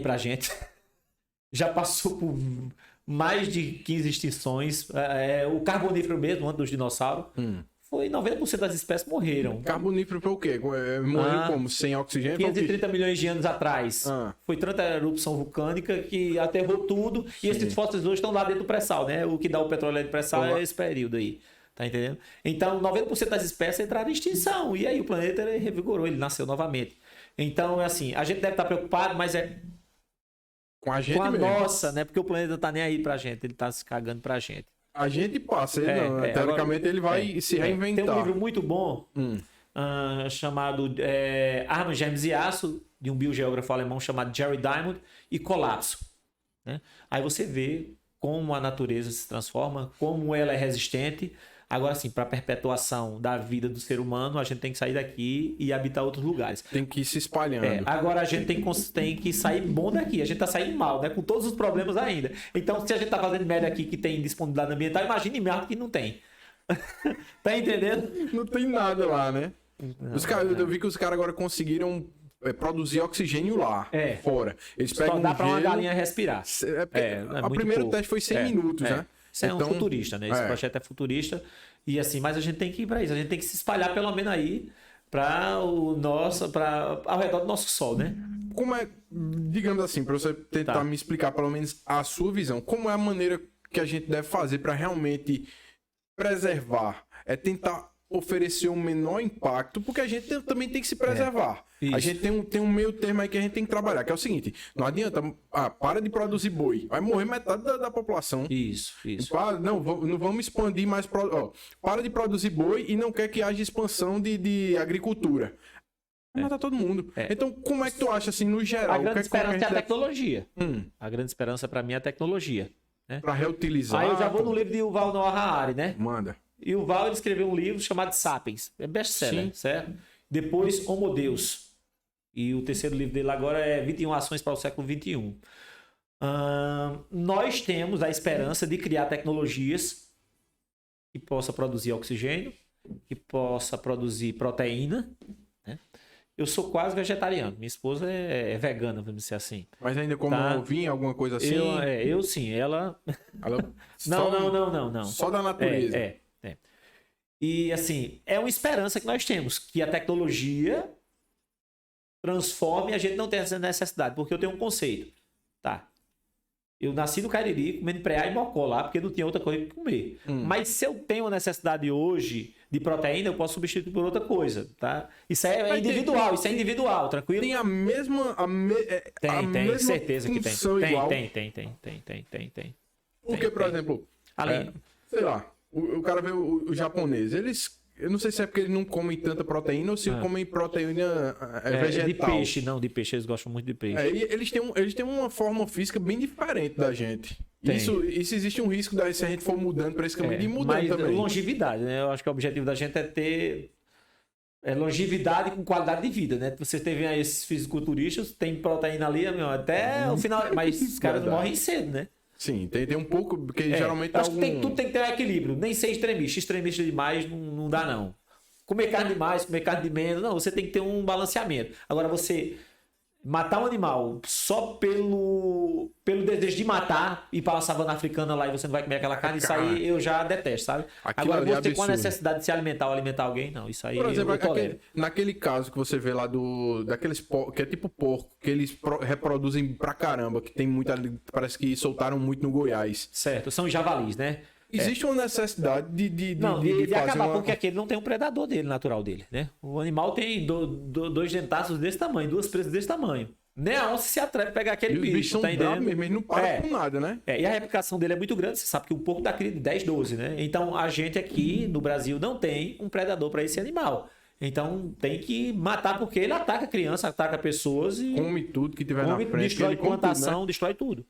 pra gente. Já passou por mais de 15 extinções. O carbonífero mesmo, antes dos dinossauros, foi 90% das espécies morreram. Carbonífero foi o quê? Morreu como? Sem oxigênio? 530 milhões de anos atrás. Foi tanta erupção vulcânica que aterrou tudo. Sim. E esses fósseis hoje estão lá dentro do pré-sal, né? O que dá o petróleo de pré-sal é esse período aí. Tá entendendo? Então, 90% das espécies entraram em extinção. E aí o planeta ele revigorou, ele nasceu novamente. Então, assim, a gente deve estar preocupado, mas com a gente mesmo. Nossa, né? Porque o planeta tá nem aí pra gente, ele tá se cagando pra gente. A gente passa, ele não. Teoricamente agora, ele vai se reinventar. Tem um livro muito bom chamado Armas, Germes e Aço, de um biogeógrafo alemão chamado Jerry Diamond, e Colapso. Né? Aí você vê como a natureza se transforma, como ela é resistente. Agora, assim, para a perpetuação da vida do ser humano, a gente tem que sair daqui e habitar outros lugares. Tem que ir se espalhando. Agora, a gente tem que sair bom daqui. A gente tá saindo mal, né? Com todos os problemas ainda. Então, se a gente tá fazendo merda aqui que tem disponibilidade ambiental, imagine merda que não tem. Tá entendendo? Não tem nada lá, né? Eu vi que os caras agora conseguiram produzir oxigênio lá, fora. Eles pegam só dá para uma galinha respirar. A primeiro teste foi 100 minutos, né? Isso é um futurista, né? Esse projeto é futurista. E assim, mas a gente tem que ir para isso. A gente tem que se espalhar pelo menos aí ao redor do nosso Sol, né? Como é, digamos assim, para você tentar me explicar pelo menos a sua visão, como é a maneira que a gente deve fazer para realmente preservar? É tentar oferecer um menor impacto, porque a gente também tem que se preservar. A gente tem um meio termo aí que a gente tem que trabalhar, que é o seguinte: não adianta, para de produzir boi, vai morrer metade da população. Isso. Não vamos expandir mais. Para de produzir boi e não quer que haja expansão de agricultura. Vai matar todo mundo. Então, como é que tu acha, assim, no geral? A grande esperança é a tecnologia. A grande esperança para mim é a tecnologia. Né? Para reutilizar. Aí eu já vou no livro de Yuval Noah Harari, né? Manda. E o Val escreveu um livro chamado Sapiens. É best-seller, certo? Depois, Homo Deus. E o terceiro livro dele agora é 21 ações para o século XXI. Nós temos a esperança de criar tecnologias que possa produzir oxigênio, que possa produzir proteína. Né? Eu sou quase vegetariano. Minha esposa é vegana, vamos dizer assim. Mas ainda como ovinho, alguma coisa assim? Eu sim. Ela... Não. Só da natureza. E assim, é uma esperança que nós temos, que a tecnologia transforme e a gente não tenha essa necessidade, porque eu tenho um conceito, tá? Eu nasci no Cariri comendo preá e mocó lá, porque não tinha outra coisa que comer. Mas se eu tenho a necessidade hoje de proteína, eu posso substituir por outra coisa, tá? Isso é individual, tranquilo? Tem a mesma... Tem, certeza que tem. Tem. Porque, por exemplo, sei lá, o cara vê o japonês, eu não sei se é porque eles não comem tanta proteína ou se comem proteína vegetal. De peixe, eles gostam muito de peixe. E eles têm uma forma física bem diferente da gente. Isso existe um risco se a gente for mudando para esse caminho de mudar também. Longevidade, né? Eu acho que o objetivo da gente é ter longevidade com qualidade de vida, né? Você teve aí esses fisiculturistas, tem proteína ali, até o final, mas os caras morrem cedo, né? Sim, tem um pouco, porque geralmente... Acho que tudo tem que ter um equilíbrio, nem ser extremista demais não dá não. Comer carne de mais, comer carne de menos, não, você tem que ter um balanceamento. Agora você matar um animal só pelo desejo de matar e para a savana africana lá e você não vai comer aquela carne, isso aí eu já detesto, sabe? Agora você tem com a necessidade de se alimentar ou alimentar alguém, não, isso aí por exemplo, eu tolero. Naquele caso que você vê lá daqueles que é tipo porco, que eles reproduzem pra caramba, que tem muita, parece que soltaram muito no Goiás. Certo, são javalis, né? Existe uma necessidade de acabar, porque aquele não tem um predador dele, natural dele, né? O animal tem dois dentáceos desse tamanho, duas presas desse tamanho. Nem a onça se atreve a pegar aquele bicho, tá entendendo? Mesmo, ele não para com nada, né? E a replicação dele é muito grande, você sabe que o porco dá cria de 10, 12, né? Então a gente aqui no Brasil não tem um predador para esse animal. Então tem que matar porque ele ataca criança, ataca pessoas e... Come tudo que tiver na frente. Destrói plantação, destrói tudo.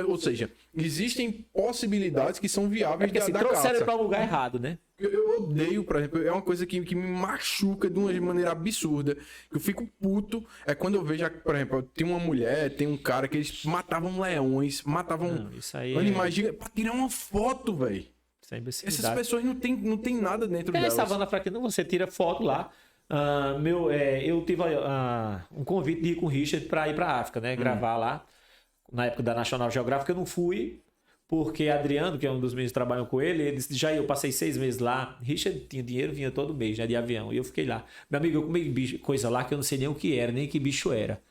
Ou seja, existem possibilidades que são viáveis da caça. Trouxeram para um lugar errado, né? Eu odeio, por exemplo, é uma coisa que me machuca de uma maneira absurda. Eu fico puto. É quando eu vejo, por exemplo, tem uma mulher, tem um cara que eles matavam leões, matavam animais gigantes pra tirar uma foto, velho. Essas pessoas não tem nada dentro delas. Savana Africana, você tira foto lá. Eu tive um convite de ir com o Richard para ir para a África, né? Gravar lá. na época da National Geographic, eu não fui, porque Adriano, que é um dos meninos que trabalham com ele disse, já eu passei 6 meses lá. Richard tinha dinheiro, vinha todo mês, né, de avião, e eu fiquei lá. Meu amigo, eu comi coisa lá que eu não sei nem o que era, nem que bicho era.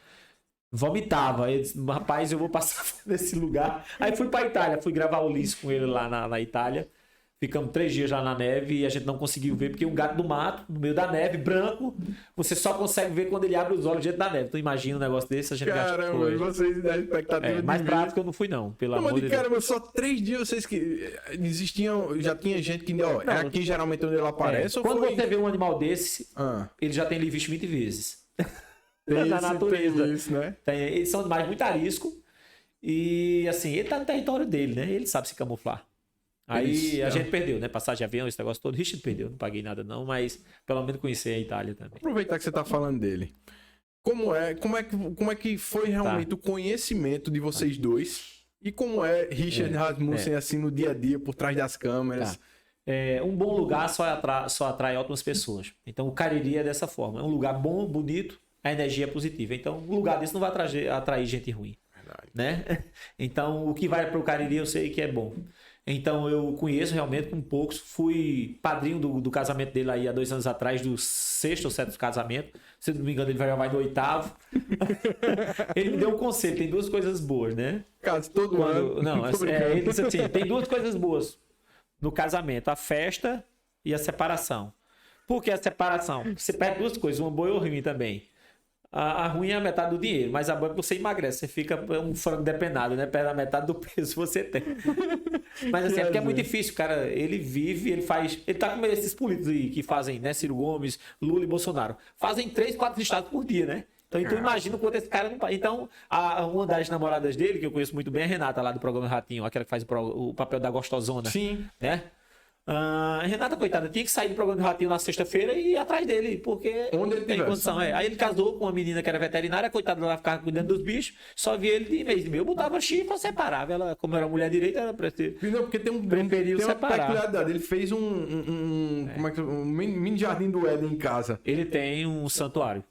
Vomitava. Eu disse, rapaz, eu vou passar nesse lugar. Aí fui pra Itália, fui gravar o Ulisses com ele lá na Itália. Ficamos 3 dias lá na neve e a gente não conseguiu ver, porque um gato do mato, no meio da neve, branco, você só consegue ver quando ele abre os olhos dentro da neve. Tu imagina um negócio desse, a gente Caramba, e vocês da expectativa mais de prático eu não fui, não. Pelo amor de Deus. Caramba, só 3 dias vocês que existiam, já tinha gente que. Ó, é aqui geralmente onde ele aparece. Ou quando foi... você vê um animal desse, ele já tem ele visto 20 vezes. Na natureza. Tem isso, né? Eles são animais muito ariscos. E assim, ele tá no território dele, né? Ele sabe se camuflar. Aí a gente perdeu, né? Passagem de avião, esse negócio todo. Richard perdeu, não paguei nada não, mas pelo menos conhecer a Itália também. Aproveitar que você tá falando dele. Como é que foi realmente o conhecimento de vocês dois? E como é Richard Rasmussen assim no dia a dia, por trás das câmeras? Um bom lugar só atrai ótimas pessoas. Então o Cariri é dessa forma. É um lugar bom, bonito, a energia é positiva. Então um lugar desse não vai atrair gente ruim. Verdade. Né? Então o que vai para o Cariri eu sei que é bom. Então eu conheço realmente com poucos. Fui padrinho do casamento dele aí há 2 anos atrás, do 6º ou 7º casamento. Se não me engano, ele vai no 8º. Ele me deu um conselho, tem 2 coisas boas, né? Caso todo ano. Não, ele disse assim: tem 2 coisas boas no casamento: a festa e a separação. Por que a separação? Você perde 2 coisas, uma boa e uma ruim também. A ruim é a metade do dinheiro, mas a boa é que você emagrece, você fica um frango depenado, né? Perde a metade do peso que você tem. Mas assim, é porque é muito difícil, cara. Ele vive, ele tá com esses políticos aí que fazem, né? Ciro Gomes, Lula e Bolsonaro. Fazem 3, 4 estados por dia, né? Então imagina o quanto esse cara não... Então, uma das namoradas dele, que eu conheço muito bem, é a Renata, lá do programa Ratinho, aquela que faz o papel da gostosona. Sim. Né? A Renata, coitada, tinha que sair do programa do Ratinho na sexta-feira e ir atrás dele, porque onde ele tem condição. Aí ele casou com uma menina que era veterinária, coitada, ela ficava cuidando dos bichos, só via ele de mês e meio. Eu botava chifre, separava. Ela, como era mulher direita, ela preferia. Não, porque tem uma peculiaridade. Ele fez um mini jardim do Éden em casa. Ele tem um santuário.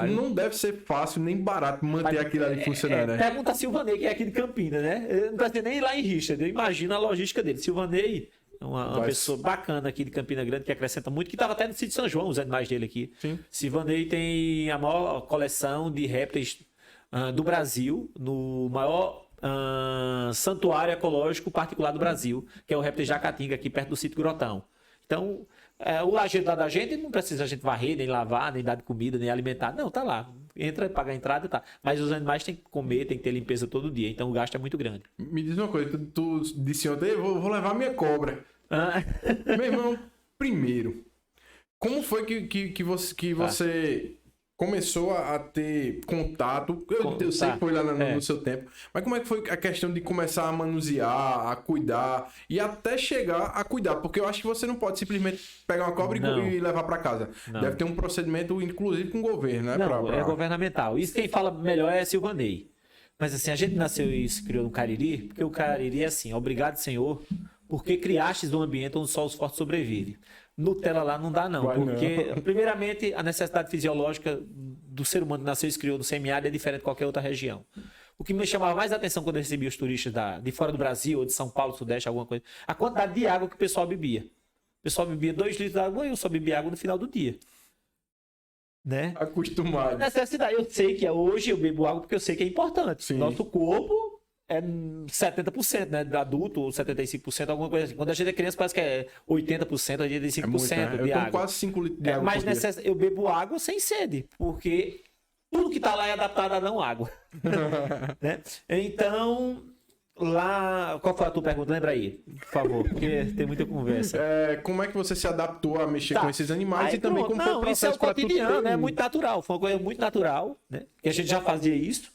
Não deve ser fácil nem barato manter aquilo ali funcionando, né? Pergunta a Silvanei, que é aqui de Campinas, né? Não precisa nem ir lá em Richard. Imagina a logística dele. Silvanei, uma pessoa bacana aqui de Campina Grande, que acrescenta muito, que estava até no sítio São João, os animais dele aqui. Sim. Silvanei tem a maior coleção de répteis do Brasil, no maior santuário ecológico particular do Brasil, que é o réptil Jacatinga, aqui perto do sítio Grotão. Então, o lajedo da gente não precisa a gente varrer, nem lavar, nem dar de comida, nem alimentar. Não, tá lá. Entra, paga a entrada, tá. Mas os animais têm que comer, tem que ter limpeza todo dia. Então o gasto é muito grande. Me diz uma coisa, tu disse ontem, vou levar minha cobra. Meu irmão, primeiro, como foi que você começou a ter contato? Eu sei que foi lá no seu tempo, mas como é que foi a questão de começar a manusear, a cuidar e até chegar a cuidar? Porque eu acho que você não pode simplesmente pegar uma cobra e levar para casa. Não. Deve ter um procedimento, inclusive, com o governo, né? Não, é governamental. Isso quem fala melhor é Silvanei. Mas assim, a gente nasceu e se criou no Cariri, porque o Cariri é assim: obrigado, Senhor, porque criastes um ambiente onde só os fortes sobrevivem. Nutella lá não dá não, porque primeiramente a necessidade fisiológica do ser humano que nasceu e se criou no semiárido é diferente de qualquer outra região. O que me chamava mais a atenção quando eu recebia os turistas de fora do Brasil, ou de São Paulo, Sudeste, alguma coisa, a quantidade de água que o pessoal bebia. O pessoal bebia 2 litros de água e eu só bebia água no final do dia. Né? Acostumado. Necessidade. Eu sei que hoje eu bebo água porque eu sei que é importante. Sim. Nosso corpo é 70%, né? Do adulto, ou 75%, alguma coisa assim. Quando a gente é criança, parece que é 80%, 85% muito, né? de eu água. Eu quase 5 litros de água. Mas eu bebo água sem sede, porque tudo que tá lá é adaptado a não água. Né? Então, lá... Qual foi a tua pergunta? Lembra aí, por favor, porque tem muita conversa. Como é que você se adaptou a mexer com esses animais aí, e também como foi o processo? Isso é o cotidiano, né? É muito natural. Foi uma coisa muito natural, né? Que a gente já fazia isso.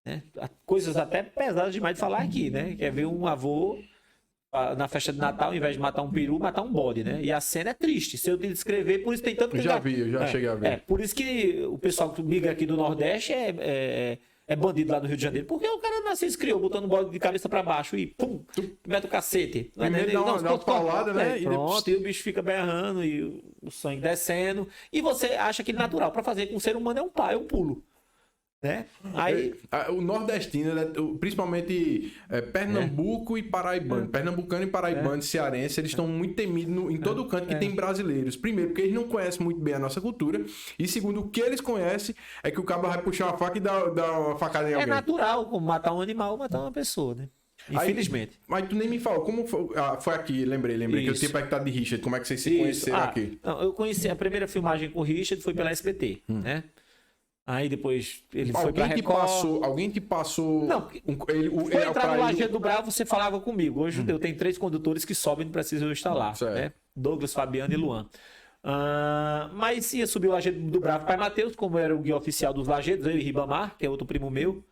Né? Coisas até pesadas demais de falar aqui, né? Quer ver um avô na festa de Natal, ao invés de matar um peru, matar um bode, né? E a cena é triste. Se eu te descrever, por isso tem tanto que... Eu já cheguei a ver. Por isso que o pessoal que migra aqui do Nordeste é bandido lá no Rio de Janeiro. Porque o cara nasceu e se criou, botando o bode de cabeça pra baixo e pum, mete o cacete. Primeiro dá uma paulada, né? E pronto, e o bicho fica berrando e o sangue descendo. E você acha aquele natural. Pra fazer com o ser humano é um pulo. né? Aí... O nordestino, né, principalmente Pernambuco e paraibano. Pernambucano e paraibano, cearense, eles estão muito temidos em todo canto que tem brasileiros. Primeiro, porque eles não conhecem muito bem a nossa cultura. E segundo, o que eles conhecem é que o cabo vai puxar uma faca e dar uma facada em alguém. É natural, como matar um animal, matar uma pessoa, né? Infelizmente. Mas tu nem me falou, como foi, foi aqui, lembrei que eu tinha perguntado de Richard, como é que vocês se conheceram aqui? Não, eu conheci a primeira filmagem com o Richard, foi pela SBT, né? Aí depois ele foi pra Record. Alguém te passou... Não, foi entrar no Lajeado do Bravo, você falava comigo. Hoje eu tenho 3 condutores que sobem, não precisam estar lá, né? Douglas, Fabiano e Luan. Mas ia subir o Lajeado do Bravo para Matheus, como era o guia oficial dos Lajeados, eu e Ribamar, que é outro primo meu.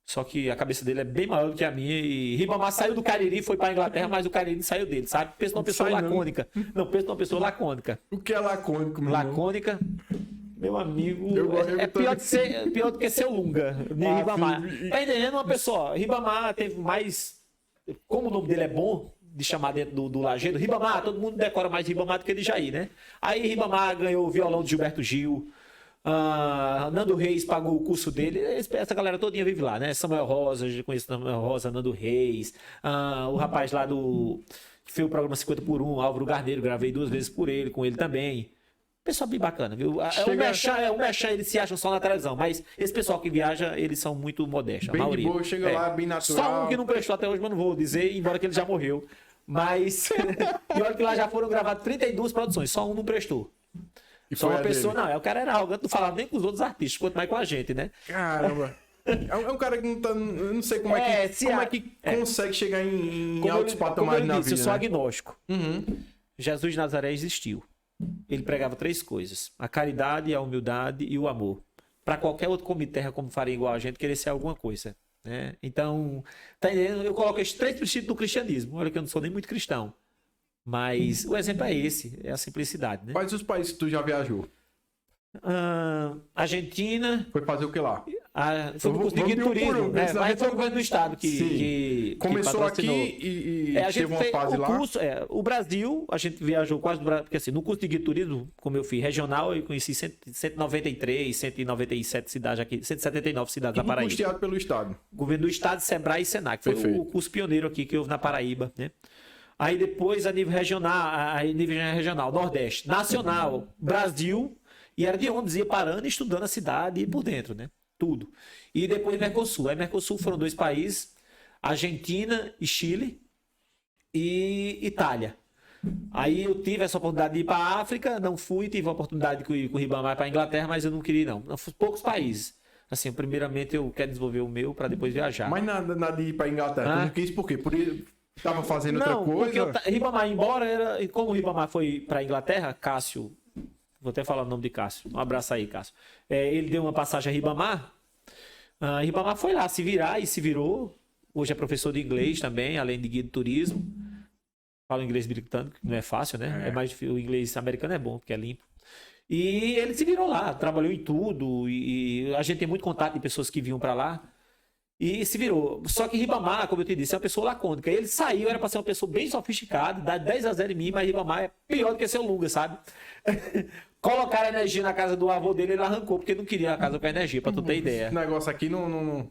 Só que a cabeça dele é bem maior do que a minha. E Ribamar saiu do Cariri, foi para Inglaterra, mas o Cariri saiu dele, sabe? Pensa numa pessoa lacônica. Não, pensa numa pessoa lacônica. O que é lacônico, meu Lacônica, meu amigo, é pior do que ser o Lunga, de Ribamar. Tá entendendo? Uma pessoa, Ribamar teve mais... Como o nome dele é bom, de chamar dentro do Lajeado, Ribamar, todo mundo decora mais Ribamar do que de Jair, né? Aí Ribamar ganhou o violão de Gilberto Gil. Nando Reis pagou o curso dele. Essa galera todinha vive lá, né? Samuel Rosa, eu conheço Samuel Rosa, Nando Reis, o rapaz lá que fez o programa 50 por 1, Álvaro Garneiro, gravei 2 vezes com ele também. Pessoal bem bacana, viu? O Merchan, eles se acham só na televisão, mas esse pessoal que viaja, eles são muito modestos, bem a maioria. De boa, chega lá, bem natural. Só um que não prestou até hoje, mas não vou dizer, embora que ele já morreu. Mas, e olha que lá já foram gravadas 32 produções, só um não prestou. E só uma pessoa, não. O cara era arrogante, não falava nem com os outros artistas, quanto mais com a gente, né? Caramba. É um cara que não tá. Eu não sei como é que consegue chegar em altos patamares na vida. Eu sou agnóstico. Jesus de Nazaré existiu. Ele pregava 3 coisas: a caridade, a humildade e o amor. Para qualquer outro come terra, como faria igual a gente, querer ser alguma coisa, né? Então, tá entendendo? Eu coloco esses 3 princípios do cristianismo. Olha que eu não sou nem muito cristão. Mas o exemplo é esse, é a simplicidade, né? Quais os países que tu já viajou? Argentina. Foi fazer o que lá? Foi no curso de guia de turismo, né? Mas foi o governo do estado que começou patrocinou. Aqui e teve uma fase lá. O Brasil, a gente viajou quase do Brasil, porque assim, no curso de guia de turismo, como eu fiz regional, eu conheci 193, 197 cidades aqui, 179 cidades da Paraíba. Custeado pelo estado. Governo do estado, Sebrae e Senac. Foi o curso pioneiro aqui que houve na Paraíba, né? Aí depois a nível regional, Nordeste, nacional, Brasil, e era de ônibus, ia parando e estudando a cidade e por dentro, né? Tudo. E depois Mercosul. Aí Mercosul foram 2 países, Argentina e Chile e Itália. Aí eu tive essa oportunidade de ir para a África, não fui, tive a oportunidade de ir com o Ribamar para a Inglaterra, mas eu não queria não. Poucos países. Assim, primeiramente eu quero desenvolver o meu para depois viajar. Mas nada de ir para a Inglaterra, tu não quis por quê? Tava fazendo outra coisa? Porque Ribamar, embora como o Ribamar foi para a Inglaterra, Cássio, vou até falar o nome de Cássio, um abraço aí, Cássio. Ele deu uma passagem a Ribamar, Ribamar foi lá se virar e se virou. Hoje é professor de inglês também, além de guia de turismo. Fala inglês britânico, que não é fácil, né? O inglês americano é bom, porque é limpo. E ele se virou lá, trabalhou em tudo, e a gente tem muito contato de pessoas que vinham para lá. E se virou. Só que Ribamar, como eu te disse, é uma pessoa lacônica. Ele saiu, era para ser uma pessoa bem sofisticada, dá 10-0 em mim, mas Ribamar é pior do que seu Lunga, sabe? Colocaram energia na casa do avô dele, ele arrancou, porque não queria a casa com energia, para tu ter ideia. Esse negócio aqui não...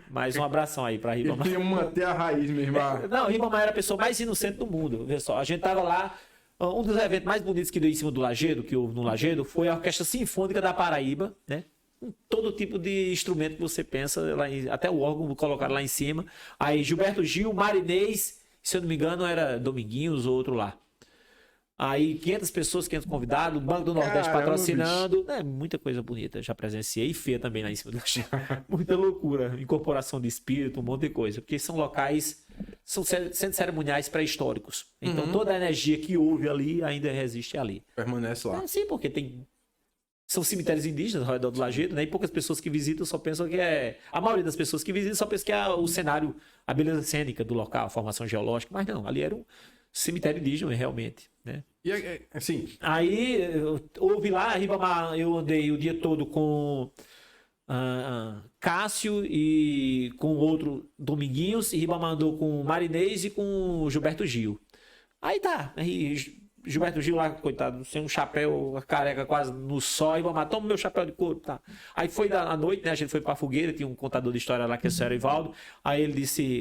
mais um abração aí para Ribamar. Ele queria manter a raiz mesmo. Não, Ribamar era a pessoa mais inocente do mundo. Vê só, a gente tava lá, um dos eventos mais bonitos que deu em cima do Lajeado, que houve no Lajeado, foi a Orquestra Sinfônica da Paraíba, né? Todo tipo de instrumento que você pensa, até o órgão colocaram lá em cima. Aí Gilberto Gil, Marinês, se eu não me engano era Dominguinhos ou outro lá. Aí 500 pessoas, 500 convidados, o Banco do Nordeste patrocinando. Muita coisa bonita, já presenciei, e feia também lá em cima do muita loucura, incorporação de espírito, um monte de coisa. Porque são locais, são centros cerimoniais pré-históricos. Então toda a energia que houve ali ainda resiste ali. Permanece lá. Sim, porque são cemitérios indígenas ao redor do Lajeado, né? E poucas pessoas que visitam só pensam que a maioria das pessoas que visitam só pensam que é o cenário, a beleza cênica do local, a formação geológica, mas não, ali era um cemitério indígena realmente, né? E assim... Aí houve lá, Ribamar, eu andei o dia todo com Cássio e com outro Dominguinhos, e Ribamar andou com Marinês e com Gilberto Gil. Aí Gilberto Gil lá, coitado, sem um chapéu, a careca quase no sol, e vamos lá, toma meu chapéu de couro, tá. Aí foi à noite, né, a gente foi pra fogueira, tinha um contador de história lá, que é o Sr. Ivaldo, aí ele disse,